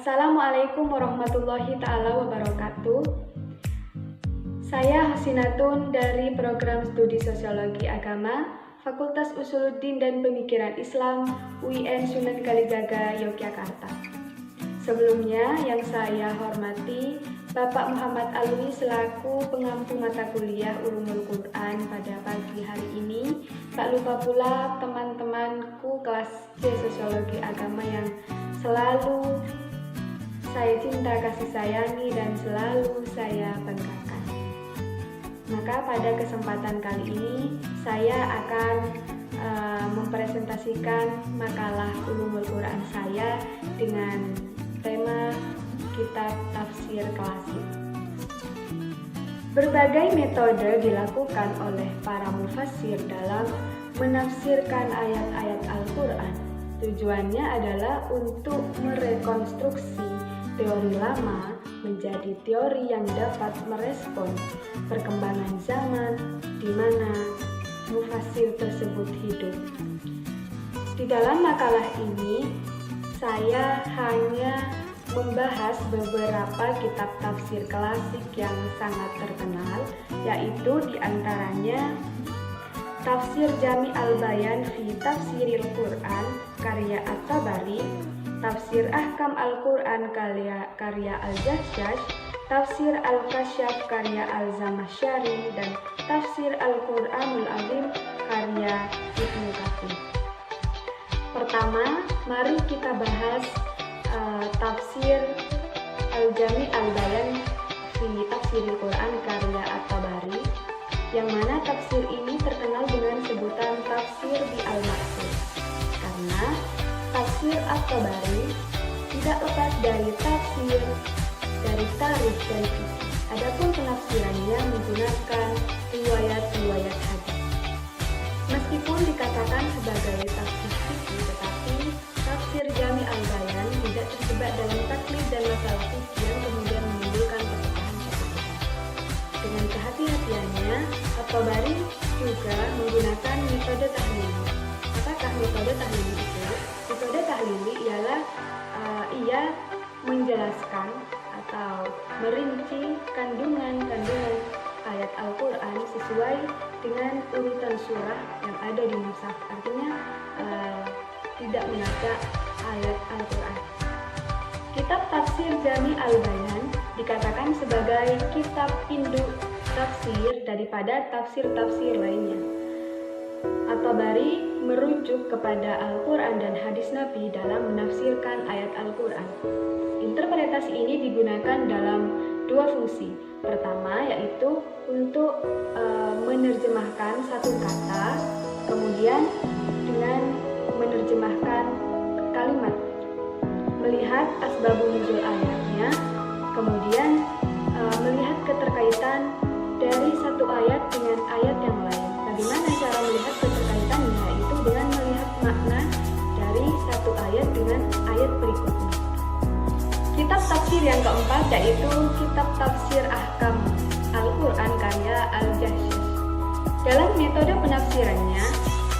Assalamualaikum warahmatullahi ta'ala wabarakatuh. Saya Hosinatun dari Program Studi Sosiologi Agama, Fakultas Usuluddin dan Pemikiran Islam, UIN Sunan Kalijaga, Yogyakarta. Sebelumnya yang saya hormati Bapak Muhammad Alwi selaku pengampu mata kuliah Ulumul Quran pada pagi hari ini. Tak lupa pula teman-temanku kelas C Sosiologi Agama yang selalu saya cinta, kasih sayangi, dan selalu saya banggakan. Maka pada kesempatan kali ini saya akan mempresentasikan makalah Ulumul Quran saya dengan tema kitab tafsir klasik. Berbagai metode dilakukan oleh para mufassir dalam menafsirkan ayat-ayat Al-Quran. Tujuannya adalah untuk merekonstruksi teori lama menjadi teori yang dapat merespon perkembangan zaman di mana mufassir tersebut hidup. Di dalam makalah ini, saya hanya membahas beberapa kitab tafsir klasik yang sangat terkenal, yaitu diantaranya Tafsir Jami Al-Bayan fi Tafsiril Quran karya At-Tabari, Tafsir Ahkam Al-Quran karya Al-Jahsyash, Tafsir Al-Kasyaf karya Al-Zamakhsyari, dan Tafsir Al-Quranul Azim karya Ibnu Katsir. Pertama, mari kita bahas Tafsir Al-Jami Al-Bayan fi Tafsiril Quran karya At-Tabari, yang mana tafsir ini terkenal dengan sebutan Tafsir bi Al-Maqsud, karena Tafsir At-Tabari tidak lepas dari tafsir, dari tarikh dan fikih. Adapun penafsirannya menggunakan riwayat-riwayat hadis. Meskipun dikatakan sebagai tafsir fikih, tetapi Tafsir Jami Al-Bayan tidak terjebak dalam taklid dan masalah fikih yang kemudian menimbulkan perpecahan. Dengan kehati-hatiannya, At-Tabari juga menggunakan metode tahlili. Apakah metode tahlili itu? Metode tahlili ialah ia menjelaskan atau merinci kandungan-kandungan ayat Al-Quran sesuai dengan urutan surah yang ada di mushaf. Artinya tidak menabrak ayat Al-Quran. Kitab Tafsir Jami Al-Bayan dikatakan sebagai kitab induk tafsir daripada tafsir-tafsir lainnya. At-Tabari merujuk kepada Al-Quran dan hadis Nabi dalam menafsirkan ayat Al-Quran. Interpretasi ini digunakan dalam dua fungsi. Pertama yaitu untuk menerjemahkan satu kata, kemudian dengan menerjemahkan kalimat, melihat asbabun nuzul ayatnya, kemudian melihat keterkaitan dari satu ayat dengan ayat yang lain. Bagaimana cara melihat keterkaitannya? Yaitu dengan melihat makna dari satu ayat dengan ayat berikutnya. Kitab tafsir yang keempat yaitu Kitab Tafsir Ahkam Al-Quran karya Al-Jahsyash. Dalam metode penafsirannya,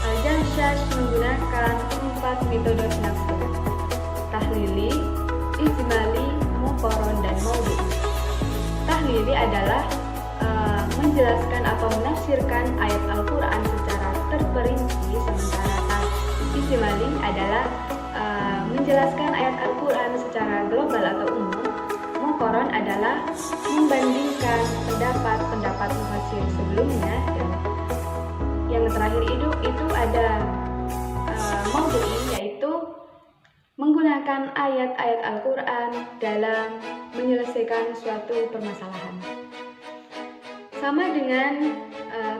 Al-Jahsyash menggunakan 4 metode penafsiran: tahlili, ijmali, muqaron, dan maudhu'i. Tahlili adalah menjelaskan atau menafsirkan ayat Al-Quran secara terperinci, sementara ijmali adalah menjelaskan ayat Al-Quran secara global atau umum. Muqaron adalah membandingkan pendapat-pendapat mufassir sebelumnya, dan yang terakhir itu ada maudhu'i, yaitu menggunakan ayat-ayat Al-Quran dalam menyelesaikan suatu permasalahan. Sama dengan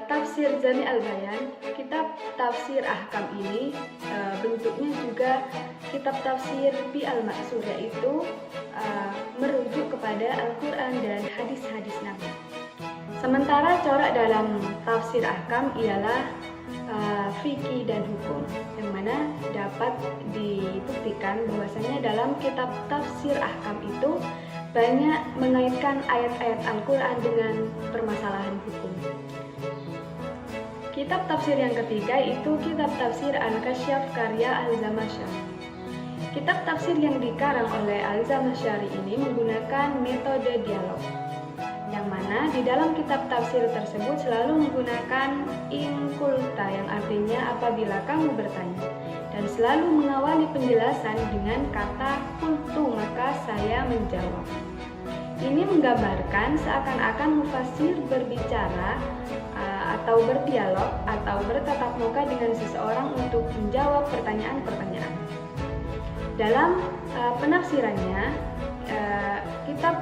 Tafsir Jami Al-Bayan, kitab tafsir ahkam ini bentuknya juga kitab tafsir bi Al-Maqsud, yaitu merujuk kepada Al-Quran dan hadis-hadis Nabi. Sementara corak dalam tafsir ahkam ialah fikih dan hukum, yang mana dapat dibuktikan bahwasanya dalam kitab tafsir ahkam itu banyak mengaitkan ayat-ayat Al-Quran dengan permasalahan hukum. Kitab tafsir yang ketiga itu kitab tafsir Al-Kasyaf karya Al-Zamakhsyari. Kitab tafsir yang dikarang oleh Al-Zamakhsyari ini menggunakan metode dialog, yang mana di dalam kitab tafsir tersebut selalu menggunakan in qulta, yang artinya apabila kamu bertanya, dan selalu mengawali penjelasan dengan kata qultu, maka saya menjawab. Ini menggambarkan seakan-akan mufassir berbicara atau berdialog atau bertatap muka dengan seseorang untuk menjawab pertanyaan-pertanyaan. Dalam penafsirannya, kitab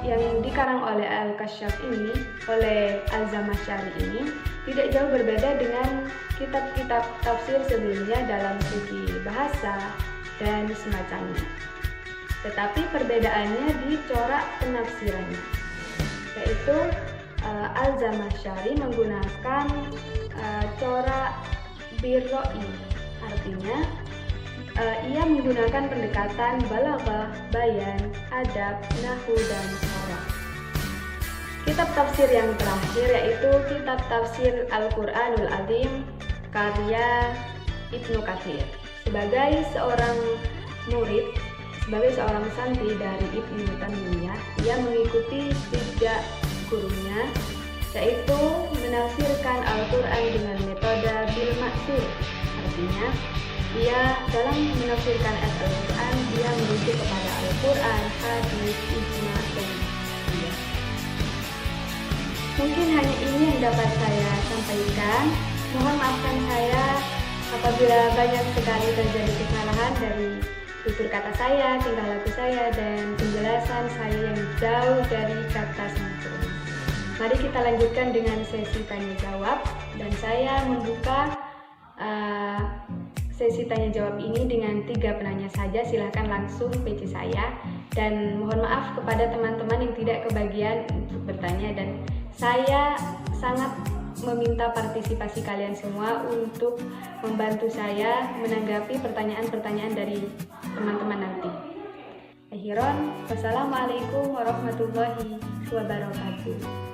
yang dikarang oleh Al-Kasyaf ini, oleh Al-Zamakhsyari ini, tidak jauh berbeda dengan kitab-kitab tafsir sebelumnya dalam segi bahasa dan semacamnya. Tetapi perbedaannya di corak penafsirannya, yaitu Al-Zamakhsyari menggunakan corak birroi, artinya ia menggunakan pendekatan balaghah, bayan, adab, nahwu, dan sharah. Kitab tafsir yang terakhir yaitu kitab tafsir Al-Qur'anul Azim karya Ibnu Katsir. Sebagai seorang murid, sebagai seorang santri dari Ibnu Taimiyah, ia mengikuti jejak gurunya, yaitu menafsirkan Al-Quran dengan metode bil maksur. Artinya, ia dalam menafsirkan ayat Al-Quran, dia merujuk kepada Al-Quran, hadis, ijma, dan qiyas. Mungkin hanya ini yang dapat saya sampaikan. Mohon maafkan saya apabila banyak sekali terjadi kesalahan dari tutur kata saya, tingkah laku saya, dan penjelasan saya yang jauh dari kata sempurna. Mari kita lanjutkan dengan sesi tanya jawab, dan saya membuka sesi tanya jawab ini dengan 3 penanya saja. Silahkan langsung PC saya, dan mohon maaf kepada teman-teman yang tidak kebagian untuk bertanya, dan saya sangat meminta partisipasi kalian semua untuk membantu saya menanggapi pertanyaan-pertanyaan dari teman-teman nanti. Akhiran, wassalamualaikum warahmatullahi wabarakatuh.